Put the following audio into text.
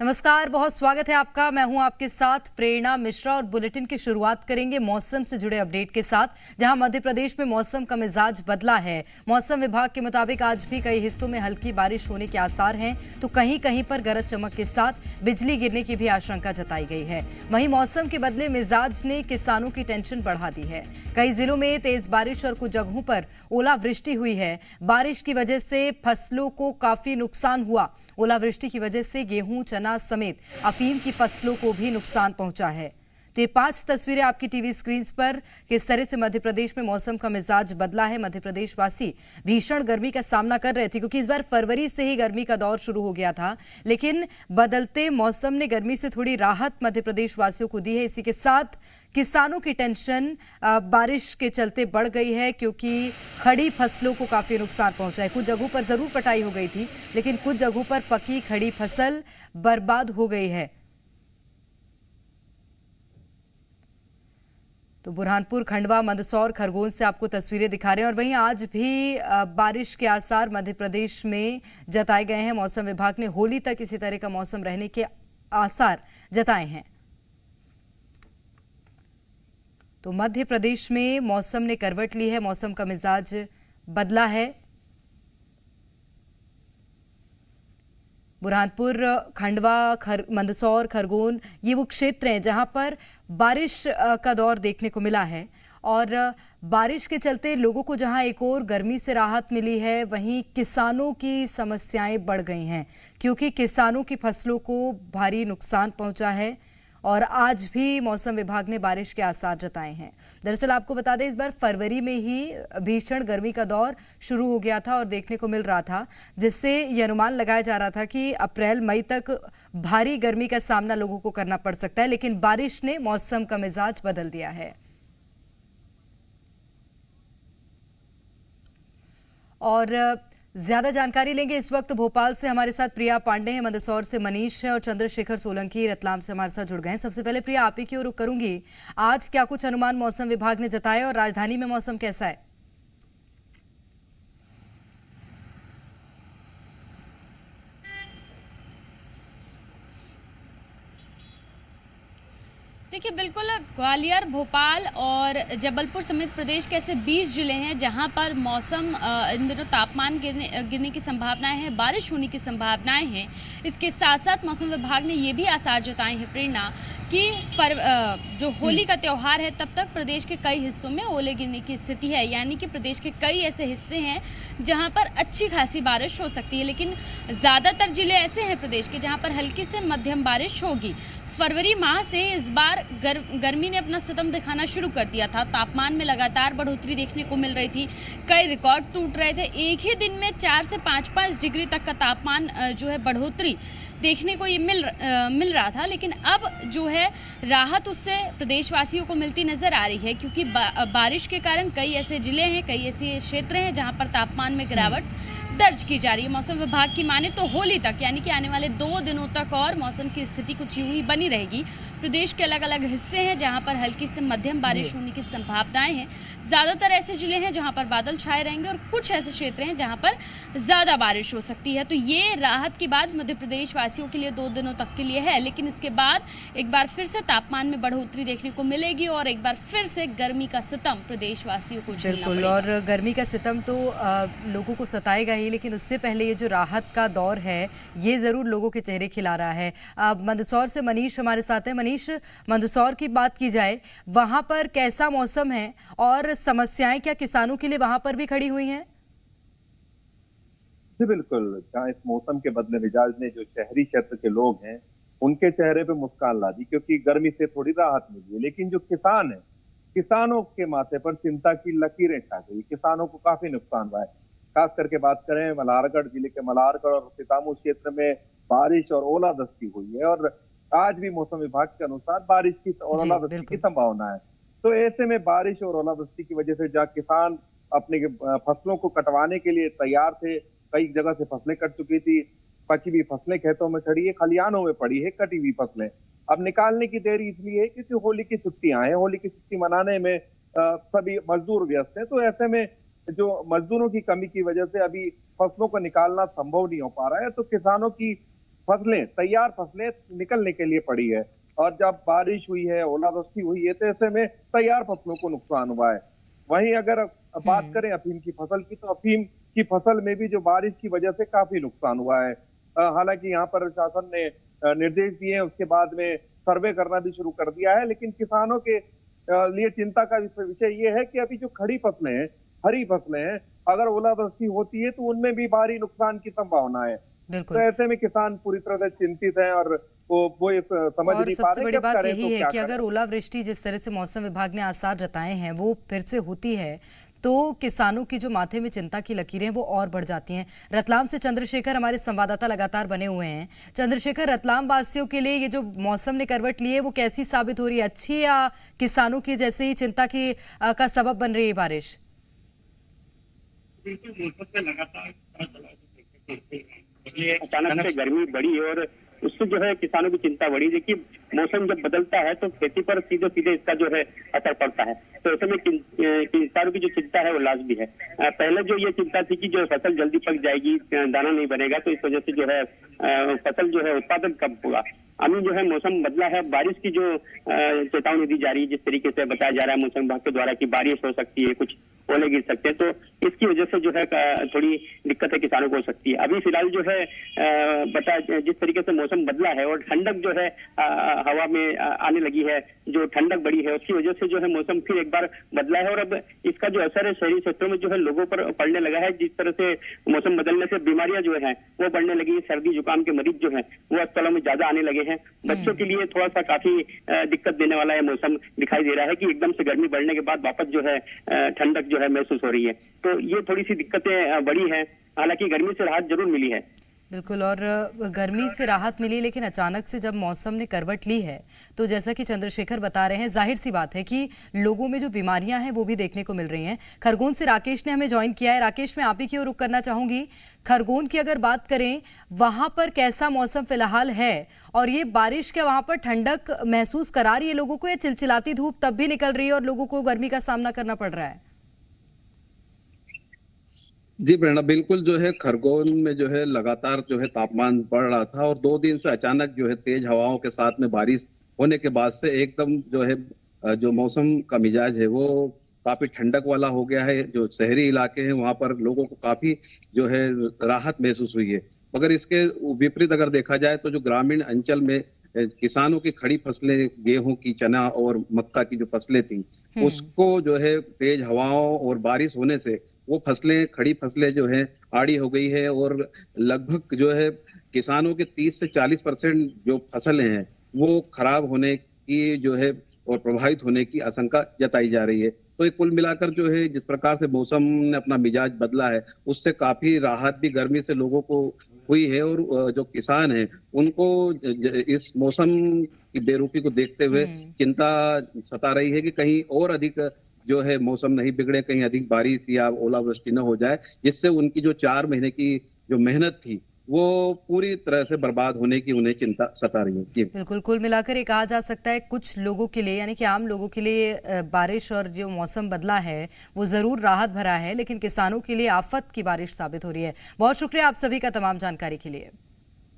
नमस्कार, बहुत स्वागत है आपका। मैं हूं आपके साथ प्रेरणा मिश्रा और बुलेटिन की शुरुआत करेंगे मौसम से जुड़े अपडेट के साथ, जहां मध्य प्रदेश में मौसम का मिजाज बदला है। मौसम विभाग के मुताबिक आज भी कई हिस्सों में हल्की बारिश होने के आसार हैं, तो कहीं कहीं पर गरज चमक के साथ बिजली गिरने की भी आशंका जताई गई है। वहीं मौसम के बदले मिजाज ने किसानों की टेंशन बढ़ा दी है। कई जिलों में तेज बारिश और कुछ जगहों पर ओलावृष्टि हुई है। बारिश की वजह से फसलों को काफी नुकसान हुआ। ओलावृष्टि की वजह से गेहूं, चना समेत अफीम की फसलों को भी नुकसान पहुंचा है। तो ये 5 तस्वीरें आपकी टीवी स्क्रीन पर किस तरह से मध्य प्रदेश में मौसम का मिजाज बदला है। मध्य प्रदेश वासी भीषण गर्मी का सामना कर रहे थे, क्योंकि इस बार फरवरी से ही गर्मी का दौर शुरू हो गया था, लेकिन बदलते मौसम ने गर्मी से थोड़ी राहत मध्य प्रदेश वासियों को दी है। इसी के साथ किसानों की टेंशन बारिश के चलते बढ़ गई है, क्योंकि खड़ी फसलों को काफी नुकसान पहुंचा है। कुछ जगहों पर जरूर कटाई हो गई थी, लेकिन कुछ जगहों पर पकी खड़ी फसल बर्बाद हो गई है। तो बुरहानपुर, खंडवा, मंदसौर, खरगोन से आपको तस्वीरें दिखा रहे हैं। और वहीं आज भी बारिश के आसार मध्य प्रदेश में जताए गए हैं। मौसम विभाग ने होली तक इसी तरह का मौसम रहने के आसार जताए हैं। तो मध्य प्रदेश में मौसम ने करवट ली है, मौसम का मिजाज बदला है। बुरहानपुर, खंडवा, मंदसौर, खरगोन, ये वो क्षेत्र हैं जहां पर बारिश का दौर देखने को मिला है। और बारिश के चलते लोगों को जहां एक और गर्मी से राहत मिली है, वहीं किसानों की समस्याएं बढ़ गई हैं, क्योंकि किसानों की फसलों को भारी नुकसान पहुंचा है। और आज भी मौसम विभाग ने बारिश के आसार जताए हैं। दरअसल आपको बता दें, इस बार फरवरी में ही भीषण गर्मी का दौर शुरू हो गया था और देखने को मिल रहा था, जिससे यह अनुमान लगाया जा रहा था कि अप्रैल मई तक भारी गर्मी का सामना लोगों को करना पड़ सकता है। लेकिन बारिश ने मौसम का मिजाज बदल दिया है। और ज्यादा जानकारी लेंगे इस वक्त भोपाल से। हमारे साथ प्रिया पांडे हैं, मंदसौर से मनीष है और चंद्रशेखर सोलंकी रतलाम से हमारे साथ जुड़ गए हैं। सबसे पहले प्रिया, आप ही की ओर रुख करूंगी। आज क्या कुछ अनुमान मौसम विभाग ने जताया और राजधानी में मौसम कैसा है? देखिए, बिल्कुल ग्वालियर, भोपाल और जबलपुर समेत प्रदेश के ऐसे 20 जिले हैं जहां पर मौसम इन दिनों तापमान गिरने की संभावनाएं हैं, बारिश होने की संभावनाएं हैं। इसके साथ साथ मौसम विभाग ने ये भी आसार जताए हैं प्रेरणा कि जो होली का त्यौहार है तब तक प्रदेश के कई हिस्सों में ओले गिरने की स्थिति है। यानी कि प्रदेश के कई ऐसे हिस्से हैं जहां पर अच्छी खासी बारिश हो सकती है, लेकिन ज़्यादातर जिले ऐसे हैं प्रदेश के जहां पर हल्की से मध्यम बारिश होगी। फरवरी माह से इस बार गर्मी ने अपना सितम दिखाना शुरू कर दिया था। तापमान में लगातार बढ़ोतरी देखने को मिल रही थी, कई रिकॉर्ड टूट रहे थे। एक ही दिन में 4 से 5 डिग्री तक का तापमान जो है बढ़ोतरी देखने को ये मिल रहा था। लेकिन अब जो है राहत उससे प्रदेशवासियों को मिलती नज़र आ रही है, क्योंकि बारिश के कारण कई ऐसे ज़िले हैं, कई ऐसे क्षेत्र हैं जहाँ पर तापमान में गिरावट दर्ज की जा रही है। मौसम विभाग की माने तो होली तक, यानी कि आने वाले 2 दिनों तक और मौसम की स्थिति कुछ यूं ही बनी रहेगी। प्रदेश के अलग अलग हिस्से हैं जहां पर हल्की से मध्यम बारिश होने की संभावनाएं हैं। ज़्यादातर ऐसे जिले हैं जहां पर बादल छाए रहेंगे और कुछ ऐसे क्षेत्र हैं जहां पर ज़्यादा बारिश हो सकती है। तो ये राहत की बात मध्य प्रदेश वासियों के लिए 2 दिनों तक के लिए है, लेकिन इसके बाद एक बार फिर से तापमान में बढ़ोतरी देखने को मिलेगी और एक बार फिर से गर्मी का सितम प्रदेशवासियों को झेलना पड़ेगा। बिल्कुल, और गर्मी का सितम तो लोगों को सताएगा ही, लेकिन उससे पहले ये जो राहत का दौर है ये जरूर लोगों के चेहरे खिला रहा है। मंदसौर से मनीष हमारे साथ है। मनीष, मंदसौर की बात की जाए, वहां पर कैसा मौसम है और समस्याएं क्या किसानों के लिए वहां पर भी खड़ी हुई हैं? जी बिल्कुल, जहाँ इस मौसम के बदले मिजाज ने जो शहरी क्षेत्र के लोग हैं उनके चेहरे पे मुस्कान ला दी, क्योंकि गर्मी से थोड़ी राहत मिली है। लेकिन जो किसान है, किसानों के माथे पर चिंता की लकीरें छा गई। किसानों को काफी नुकसान हुआ है। खास करके बात करें मल्हारगढ़ जिले के मल्हारगढ़ और सीतामऊ क्षेत्र में बारिश और ओलावृष्टि हुई है और आज भी मौसम विभाग के अनुसार बारिश की और ओलावृष्टि की संभावना है। तो ऐसे में बारिश और ओलावृष्टि की वजह से जहाँ किसान अपने फसलों को कटवाने के लिए तैयार थे, कई जगह से फसलें कट चुकी थी, पकी हुई फसलें खेतों में खड़ी है, खलिहानों में पड़ी है कटी हुई फसलें। अब निकालने की देरी इसलिए है क्योंकि होली की छुट्टियां हैं, होली की छुट्टी मनाने में सभी मजदूर व्यस्त हैं। तो ऐसे में जो मजदूरों की कमी की वजह से अभी फसलों को निकालना संभव नहीं हो पा रहा है। तो किसानों की फसलें, तैयार फसलें निकलने के लिए पड़ी है। और जब बारिश हुई है, ओलावृष्टि हुई है, तो ऐसे में तैयार फसलों को नुकसान हुआ है। वहीं अगर बात करें अफीम की फसल की, तो अफीम की फसल में भी जो बारिश की वजह से काफी नुकसान हुआ है। हालांकि यहाँ पर शासन ने निर्देश दिए हैं, उसके बाद में सर्वे करना भी शुरू कर दिया है, लेकिन किसानों के लिए चिंता का विषय ये है कि अभी जो खड़ी फसलें हैं, हरी फसलें हैं, अगर ओलावृष्टि होती है तो उनमें भी भारी नुकसान की संभावना है। तो ऐसे में किसान पूरी तरह से चिंतित हैं और वो ये समझ नहीं पा रहे। सबसे बड़ी बात यही है कि अगर ओलावृष्टि जिस तरह से मौसम विभाग ने आसार जताए हैं वो फिर से होती है तो किसानों की जो माथे में चिंता की लकीरें हैं वो और बढ़ जाती हैं। रतलाम से चंद्रशेखर हमारे संवाददाता लगातार बने हुए हैं। चंद्रशेखर, रतलाम वासियों के लिए ये जो मौसम ने करवट ली है वो कैसी साबित हो रही है, अच्छी या किसानों की जैसे ही चिंता की का सबब बन रही है बारिश? अचानक से गर्मी बढ़ी और उससे जो है किसानों की चिंता बढ़ी। देखिए, मौसम जब बदलता है तो खेती पर सीधे सीधे इसका जो है असर पड़ता है। तो ऐसे में किसानों की जो चिंता है वो लाजमी है। पहले जो ये चिंता थी कि जो फसल जल्दी पक जाएगी, दाना नहीं बनेगा, तो इस वजह से जो है फसल जो है उत्पादन कम होगा। अभी जो है मौसम बदला है, बारिश की जो चेतावनी दी जा रही है, जिस तरीके से बताया जा रहा है मौसम विभाग के द्वारा कि बारिश हो सकती है, कुछ ओले गिर सकते हैं, तो इसकी वजह से जो है थोड़ी दिक्कतें किसानों को हो सकती है। अभी फिलहाल जो है जिस तरीके से मौसम बदला है और ठंडक जो है हवा में आने लगी है, जो ठंडक बढ़ी है उसकी वजह से जो है मौसम फिर एक बार बदला है और अब इसका जो असर है शहरी क्षेत्रों में जो है लोगों पर पड़ने लगा है। जिस तरह से मौसम बदलने से बीमारियां जो है वो बढ़ने लगी है, सर्दी जुकाम के मरीज जो है वो अस्पतालों में ज्यादा आने लगे हैं। बच्चों के लिए थोड़ा सा काफी दिक्कत देने वाला है मौसम दिखाई दे रहा है कि एकदम से गर्मी बढ़ने के बाद वापस जो है ठंडक जो है महसूस हो रही है। तो ये थोड़ी सी दिक्कतें बढ़ी है। हालांकि गर्मी से राहत जरूर मिली है। बिल्कुल, और गर्मी से राहत मिली, लेकिन अचानक से जब मौसम ने करवट ली है तो जैसा कि चंद्रशेखर बता रहे हैं, जाहिर सी बात है कि लोगों में जो बीमारियां हैं वो भी देखने को मिल रही हैं। खरगोन से राकेश ने हमें ज्वाइन किया है। राकेश, मैं आप ही की ओर रुख करना चाहूंगी। खरगोन की अगर बात करें, वहां पर कैसा मौसम फिलहाल है और ये बारिश क्या वहां पर ठंडक महसूस करा रही है लोगों को, या चिलचिलाती धूप तब भी निकल रही है और लोगों को गर्मी का सामना करना पड़ रहा है? जी प्रेरणा, बिल्कुल जो है खरगोन में जो है लगातार जो है तापमान बढ़ रहा था और 2 दिन से अचानक जो है तेज हवाओं के साथ में बारिश होने के बाद से एकदम जो है जो मौसम का मिजाज है वो काफी ठंडक वाला हो गया है। जो शहरी इलाके हैं वहां पर लोगों को काफी जो है राहत महसूस हुई है। मगर इसके विपरीत अगर देखा जाए तो जो ग्रामीण अंचल में किसानों की खड़ी फसलें, गेहूं की, चना और मक्का की जो फसलें थी, उसको जो है तेज हवाओं और बारिश होने से वो फसलें, खड़ी फसलें जो है आड़ी हो गई है और लगभग जो है किसानों के 30 से 40% जो फसलें हैं वो खराब होने की जो है और प्रभावित होने की आशंका जताई जा रही है। तो ये कुल मिलाकर जो है जिस प्रकार से मौसम ने अपना मिजाज बदला है उससे काफी राहत भी गर्मी से लोगों को हुई है और जो किसान हैं उनको इस मौसम की बेरुखी को देखते हुए चिंता सता रही है कि कहीं और अधिक जो है मौसम नहीं बिगड़े, कहीं अधिक बारिश या ओलावृष्टि न हो जाए, जिससे उनकी जो 4 महीने की जो मेहनत थी वो पूरी तरह से बर्बाद होने की उन्हें चिंता सता रही है। बिल्कुल, कुल मिलाकर ये कहा जा सकता है कुछ लोगों के लिए, यानी कि आम लोगों के लिए बारिश और जो मौसम बदला है वो जरूर राहत भरा है, लेकिन किसानों के लिए आफत की बारिश साबित हो रही है। बहुत शुक्रिया आप सभी का तमाम जानकारी के लिए।